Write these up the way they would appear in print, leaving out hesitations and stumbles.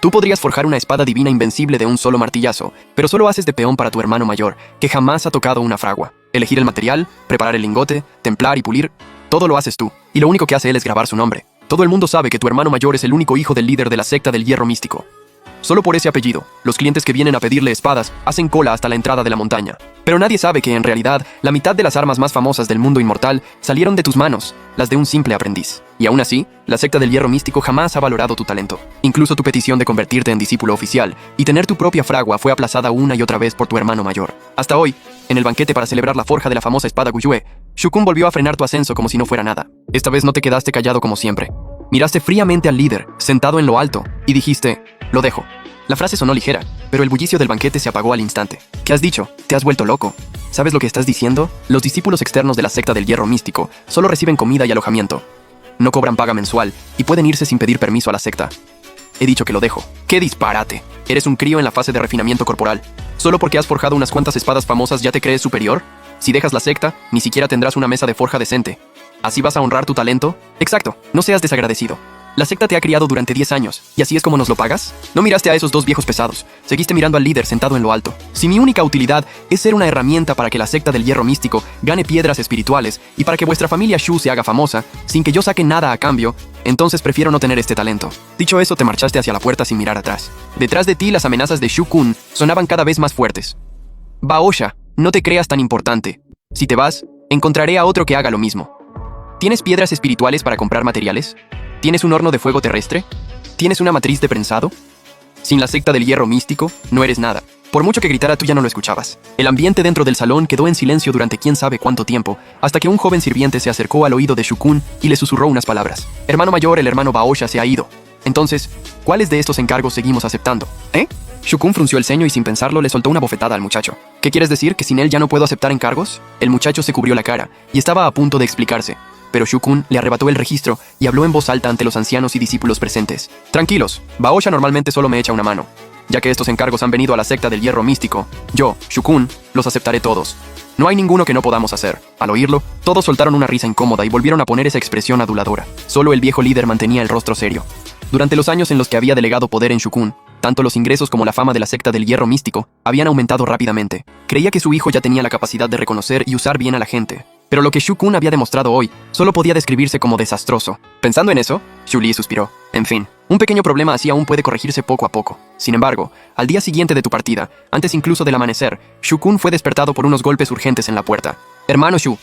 Tú podrías forjar una espada divina invencible de un solo martillazo, pero solo haces de peón para tu hermano mayor, que jamás ha tocado una fragua. Elegir el material, preparar el lingote, templar y pulir, todo lo haces tú, y lo único que hace él es grabar su nombre. Todo el mundo sabe que tu hermano mayor es el único hijo del líder de la secta del hierro místico. Solo por ese apellido, los clientes que vienen a pedirle espadas hacen cola hasta la entrada de la montaña. Pero nadie sabe que, en realidad, la mitad de las armas más famosas del mundo inmortal salieron de tus manos, las de un simple aprendiz. Y aún así, la secta del hierro místico jamás ha valorado tu talento. Incluso tu petición de convertirte en discípulo oficial y tener tu propia fragua fue aplazada una y otra vez por tu hermano mayor. Hasta hoy, en el banquete para celebrar la forja de la famosa espada Guyue, Shukun volvió a frenar tu ascenso como si no fuera nada. Esta vez no te quedaste callado como siempre. Miraste fríamente al líder, sentado en lo alto, y dijiste, lo dejo. La frase sonó ligera, pero el bullicio del banquete se apagó al instante. ¿Qué has dicho? ¿Te has vuelto loco? ¿Sabes lo que estás diciendo? Los discípulos externos de la secta del hierro místico solo reciben comida y alojamiento. No cobran paga mensual y pueden irse sin pedir permiso a la secta. He dicho que lo dejo. ¡Qué disparate! Eres un crío en la fase de refinamiento corporal. ¿Solo porque has forjado unas cuantas espadas famosas ya te crees superior? Si dejas la secta, ni siquiera tendrás una mesa de forja decente. ¿Así vas a honrar tu talento? Exacto, no seas desagradecido. La secta te ha criado durante 10 años, ¿y así es como nos lo pagas? No miraste a esos dos viejos pesados, seguiste mirando al líder sentado en lo alto. Si mi única utilidad es ser una herramienta para que la secta del hierro místico gane piedras espirituales y para que vuestra familia Shu se haga famosa, sin que yo saque nada a cambio, entonces prefiero no tener este talento. Dicho eso, te marchaste hacia la puerta sin mirar atrás. Detrás de ti, las amenazas de Shukun sonaban cada vez más fuertes. Baosha, no te creas tan importante. Si te vas, encontraré a otro que haga lo mismo. ¿Tienes piedras espirituales para comprar materiales? ¿Tienes un horno de fuego terrestre? ¿Tienes una matriz de prensado? Sin la secta del hierro místico, no eres nada. Por mucho que gritara, tú ya no lo escuchabas. El ambiente dentro del salón quedó en silencio durante quién sabe cuánto tiempo, hasta que un joven sirviente se acercó al oído de Shukun y le susurró unas palabras. Hermano mayor, el hermano Baosha se ha ido. Entonces, ¿cuáles de estos encargos seguimos aceptando? Shukun frunció el ceño y sin pensarlo le soltó una bofetada al muchacho. ¿Qué quieres decir? ¿Que sin él ya no puedo aceptar encargos? El muchacho se cubrió la cara y estaba a punto de explicarse. Pero Shukun le arrebató el registro y habló en voz alta ante los ancianos y discípulos presentes. Tranquilos, Baosha normalmente solo me echa una mano. Ya que estos encargos han venido a la secta del hierro místico, yo, Shukun, los aceptaré todos. No hay ninguno que no podamos hacer. Al oírlo, todos soltaron una risa incómoda y volvieron a poner esa expresión aduladora. Solo el viejo líder mantenía el rostro serio. Durante los años en los que había delegado poder en Shukun, tanto los ingresos como la fama de la secta del hierro místico habían aumentado rápidamente. Creía que su hijo ya tenía la capacidad de reconocer y usar bien a la gente. Pero lo que Shukun había demostrado hoy solo podía describirse como desastroso. Pensando en eso, Shu Li suspiró. En fin, un pequeño problema así aún puede corregirse poco a poco. Sin embargo, al día siguiente de tu partida, antes incluso del amanecer, Shukun fue despertado por unos golpes urgentes en la puerta. Hermano Shu,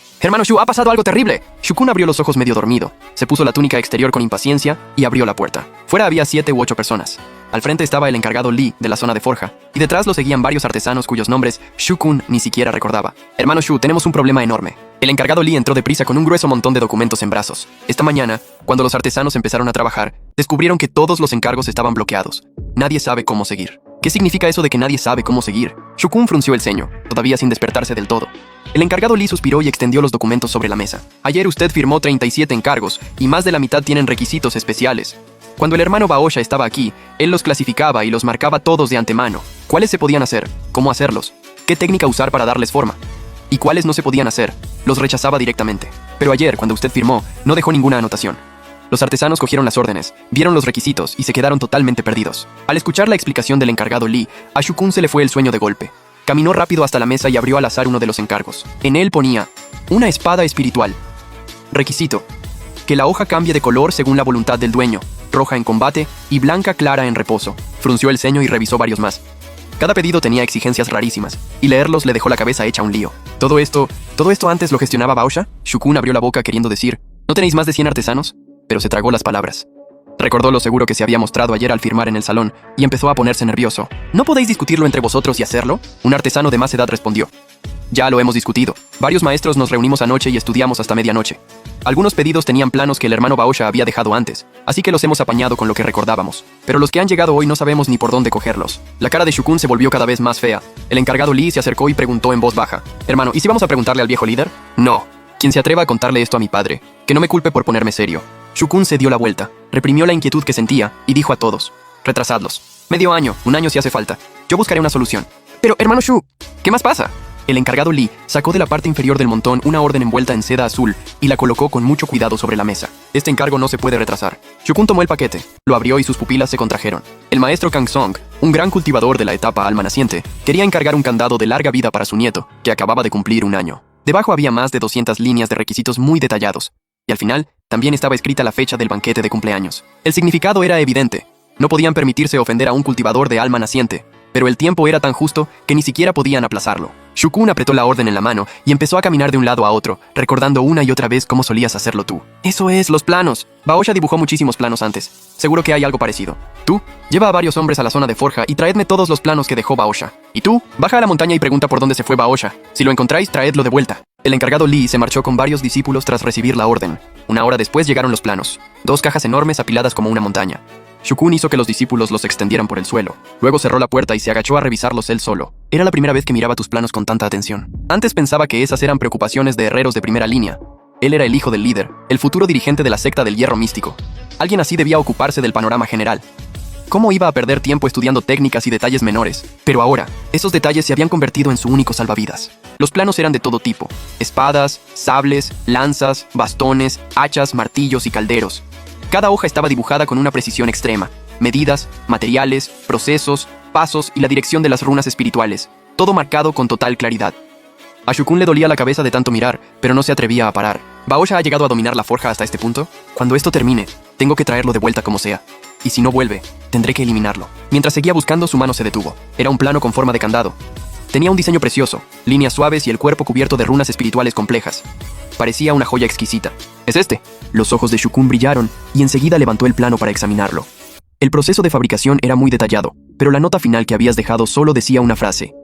ha pasado algo terrible. Shukun abrió los ojos medio dormido, se puso la túnica exterior con impaciencia y abrió la puerta. Fuera había 7 u 8 personas. Al frente estaba el encargado Li de la zona de forja, y detrás lo seguían varios artesanos cuyos nombres Shukun ni siquiera recordaba. Hermano Shu, tenemos un problema enorme. El encargado Li entró deprisa con un grueso montón de documentos en brazos. Esta mañana, cuando los artesanos empezaron a trabajar, descubrieron que todos los encargos estaban bloqueados. Nadie sabe cómo seguir. ¿Qué significa eso de que nadie sabe cómo seguir? Shukun frunció el ceño, todavía sin despertarse del todo. El encargado Li suspiró y extendió los documentos sobre la mesa. Ayer usted firmó 37 encargos, y más de la mitad tienen requisitos especiales. Cuando el hermano Baosha estaba aquí, él los clasificaba y los marcaba todos de antemano. ¿Cuáles se podían hacer? ¿Cómo hacerlos? ¿Qué técnica usar para darles forma? ¿Y cuáles no se podían hacer? Los rechazaba directamente. Pero ayer, cuando usted firmó, no dejó ninguna anotación. Los artesanos cogieron las órdenes, vieron los requisitos y se quedaron totalmente perdidos. Al escuchar la explicación del encargado Li, a Shukun se le fue el sueño de golpe. Caminó rápido hasta la mesa y abrió al azar uno de los encargos. En él ponía, una espada espiritual. Requisito, que la hoja cambie de color según la voluntad del dueño, roja en combate y blanca clara en reposo. Frunció el ceño y revisó varios más. Cada pedido tenía exigencias rarísimas, y leerlos le dejó la cabeza hecha un lío. ¿Todo esto antes lo gestionaba Baosha? Shukun abrió la boca queriendo decir, ¿no tenéis más de 100 artesanos? Pero se tragó las palabras. Recordó lo seguro que se había mostrado ayer al firmar en el salón, y empezó a ponerse nervioso. ¿No podéis discutirlo entre vosotros y hacerlo? Un artesano de más edad respondió. Ya lo hemos discutido. Varios maestros nos reunimos anoche y estudiamos hasta medianoche. Algunos pedidos tenían planos que el hermano Baosha había dejado antes, así que los hemos apañado con lo que recordábamos. Pero los que han llegado hoy no sabemos ni por dónde cogerlos. La cara de Shukun se volvió cada vez más fea. El encargado Li se acercó y preguntó en voz baja. Hermano, ¿y si vamos a preguntarle al viejo líder? No. Quien se atreva a contarle esto a mi padre, que no me culpe por ponerme serio. Shukun se dio la vuelta, reprimió la inquietud que sentía y dijo a todos. Retrasadlos. Medio año, un año si hace falta. Yo buscaré una solución. Pero, hermano Shu, ¿qué más pasa? El encargado Lee sacó de la parte inferior del montón una orden envuelta en seda azul y la colocó con mucho cuidado sobre la mesa. Este encargo no se puede retrasar. Shukun tomó el paquete, lo abrió y sus pupilas se contrajeron. El maestro Kang Song, un gran cultivador de la etapa alma naciente, quería encargar un candado de larga vida para su nieto, que acababa de cumplir 1 año. Debajo había más de 200 líneas de requisitos muy detallados, y al final también estaba escrita la fecha del banquete de cumpleaños. El significado era evidente. No podían permitirse ofender a un cultivador de alma naciente, pero el tiempo era tan justo que ni siquiera podían aplazarlo. Shukun apretó la orden en la mano y empezó a caminar de un lado a otro, recordando una y otra vez cómo solías hacerlo tú. Eso es, los planos. Baosha dibujó muchísimos planos antes. Seguro que hay algo parecido. Tú, lleva a varios hombres a la zona de forja y traedme todos los planos que dejó Baosha. Y tú, baja a la montaña y pregunta por dónde se fue Baosha. Si lo encontráis, traedlo de vuelta. El encargado Lee se marchó con varios discípulos tras recibir la orden. 1 hora después llegaron los planos. 2 cajas enormes apiladas como una montaña. Shukun hizo que los discípulos los extendieran por el suelo. Luego cerró la puerta y se agachó a revisarlos él solo. Era la primera vez que miraba tus planos con tanta atención. Antes pensaba que esas eran preocupaciones de herreros de primera línea. Él era el hijo del líder, el futuro dirigente de la secta del hierro místico. Alguien así debía ocuparse del panorama general. ¿Cómo iba a perder tiempo estudiando técnicas y detalles menores? Pero ahora, esos detalles se habían convertido en su único salvavidas. Los planos eran de todo tipo: espadas, sables, lanzas, bastones, hachas, martillos y calderos. Cada hoja estaba dibujada con una precisión extrema. Medidas, materiales, procesos, pasos y la dirección de las runas espirituales. Todo marcado con total claridad. A Shukun le dolía la cabeza de tanto mirar, pero no se atrevía a parar. ¿Baosha ha llegado a dominar la forja hasta este punto? Cuando esto termine, tengo que traerlo de vuelta como sea. Y si no vuelve, tendré que eliminarlo. Mientras seguía buscando, su mano se detuvo. Era un plano con forma de candado. Tenía un diseño precioso, líneas suaves y el cuerpo cubierto de runas espirituales complejas. Parecía una joya exquisita. ¿Es este? Los ojos de Shukun brillaron y enseguida levantó el plano para examinarlo. El proceso de fabricación era muy detallado, pero la nota final que habías dejado solo decía una frase: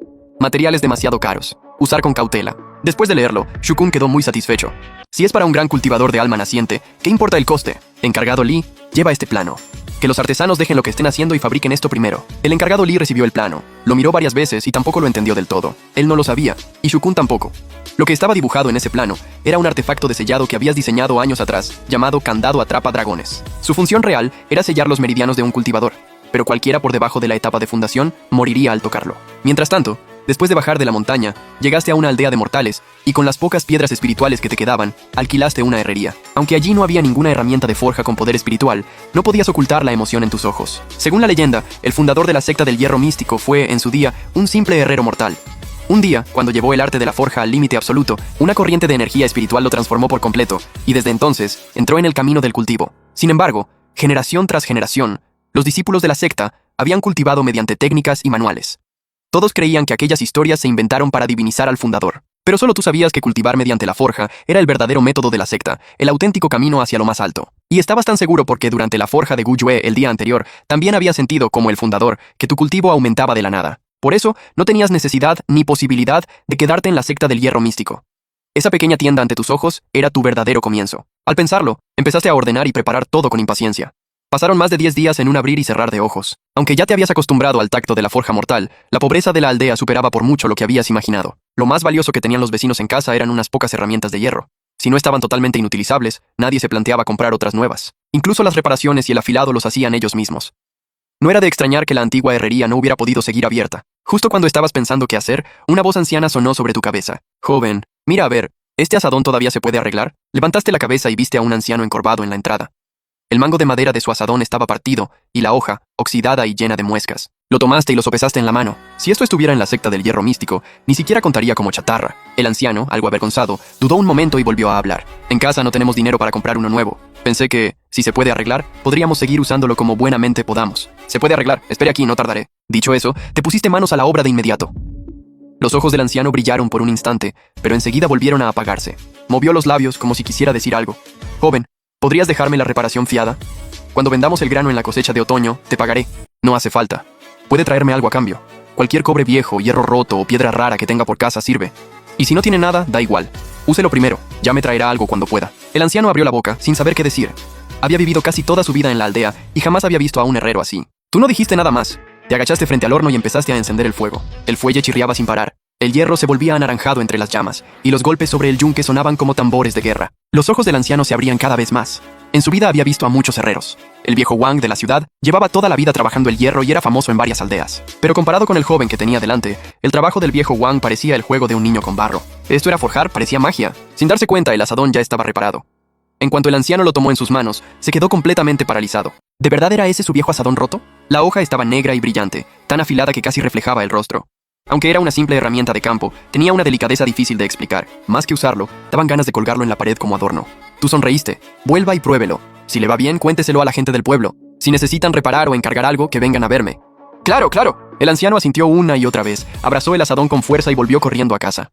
materiales demasiado caros. Usar con cautela. Después de leerlo, Shukun quedó muy satisfecho. Si es para un gran cultivador de alma naciente, ¿qué importa el coste? Encargado Lee, lleva este plano. Que los artesanos dejen lo que estén haciendo y fabriquen esto primero. El encargado Lee recibió el plano, lo miró varias veces y tampoco lo entendió del todo. Él no lo sabía, y Shukun tampoco. Lo que estaba dibujado en ese plano era un artefacto de sellado que habías diseñado años atrás, llamado Candado Atrapa Dragones. Su función real era sellar los meridianos de un cultivador, pero cualquiera por debajo de la etapa de fundación moriría al tocarlo. Mientras tanto, después de bajar de la montaña, llegaste a una aldea de mortales y con las pocas piedras espirituales que te quedaban, alquilaste una herrería. Aunque allí no había ninguna herramienta de forja con poder espiritual, no podías ocultar la emoción en tus ojos. Según la leyenda, el fundador de la secta del hierro místico fue, en su día, un simple herrero mortal. Un día, cuando llevó el arte de la forja al límite absoluto, una corriente de energía espiritual lo transformó por completo, y desde entonces entró en el camino del cultivo. Sin embargo, generación tras generación, los discípulos de la secta habían cultivado mediante técnicas y manuales. Todos creían que aquellas historias se inventaron para divinizar al fundador. Pero solo tú sabías que cultivar mediante la forja era el verdadero método de la secta, el auténtico camino hacia lo más alto. Y estabas tan seguro porque durante la forja de Gu Yue el día anterior, también habías sentido, como el fundador, que tu cultivo aumentaba de la nada. Por eso, no tenías necesidad ni posibilidad de quedarte en la secta del hierro místico. Esa pequeña tienda ante tus ojos era tu verdadero comienzo. Al pensarlo, empezaste a ordenar y preparar todo con impaciencia. Pasaron más de 10 días en un abrir y cerrar de ojos. Aunque ya te habías acostumbrado al tacto de la forja mortal, la pobreza de la aldea superaba por mucho lo que habías imaginado. Lo más valioso que tenían los vecinos en casa eran unas pocas herramientas de hierro. Si no estaban totalmente inutilizables, nadie se planteaba comprar otras nuevas. Incluso las reparaciones y el afilado los hacían ellos mismos. No era de extrañar que la antigua herrería no hubiera podido seguir abierta. Justo cuando estabas pensando qué hacer, una voz anciana sonó sobre tu cabeza. Joven, mira a ver, ¿este asadón todavía se puede arreglar? Levantaste la cabeza y viste a un anciano encorvado en la entrada. El mango de madera de su asadón estaba partido, y la hoja, oxidada y llena de muescas. Lo tomaste y lo sopesaste en la mano. Si esto estuviera en la secta del hierro místico, ni siquiera contaría como chatarra. El anciano, algo avergonzado, dudó un momento y volvió a hablar. En casa no tenemos dinero para comprar uno nuevo. Pensé que, si se puede arreglar, podríamos seguir usándolo como buenamente podamos. Se puede arreglar, espere aquí, no tardaré. Dicho eso, te pusiste manos a la obra de inmediato. Los ojos del anciano brillaron por un instante, pero enseguida volvieron a apagarse. Movió los labios como si quisiera decir algo. Joven, ¿podrías dejarme la reparación fiada? Cuando vendamos el grano en la cosecha de otoño, te pagaré. No hace falta. Puede traerme algo a cambio. Cualquier cobre viejo, hierro roto o piedra rara que tenga por casa sirve. Y si no tiene nada, da igual. Úselo primero, ya me traerá algo cuando pueda. El anciano abrió la boca, sin saber qué decir. Había vivido casi toda su vida en la aldea y jamás había visto a un herrero así. Tú no dijiste nada más. Te agachaste frente al horno y empezaste a encender el fuego. El fuelle chirriaba sin parar. El hierro se volvía anaranjado entre las llamas, y los golpes sobre el yunque sonaban como tambores de guerra. Los ojos del anciano se abrían cada vez más. En su vida había visto a muchos herreros. El viejo Wang de la ciudad llevaba toda la vida trabajando el hierro y era famoso en varias aldeas. Pero comparado con el joven que tenía delante, el trabajo del viejo Wang parecía el juego de un niño con barro. Esto era forjar, parecía magia. Sin darse cuenta, el asadón ya estaba reparado. En cuanto el anciano lo tomó en sus manos, se quedó completamente paralizado. ¿De verdad era ese su viejo asadón roto? La hoja estaba negra y brillante, tan afilada que casi reflejaba el rostro. Aunque era una simple herramienta de campo, tenía una delicadeza difícil de explicar. Más que usarlo, daban ganas de colgarlo en la pared como adorno. Tú sonreíste. Vuelva y pruébelo. Si le va bien, cuénteselo a la gente del pueblo. Si necesitan reparar o encargar algo, que vengan a verme. ¡Claro, claro! El anciano asintió una y otra vez, abrazó el asadón con fuerza y volvió corriendo a casa.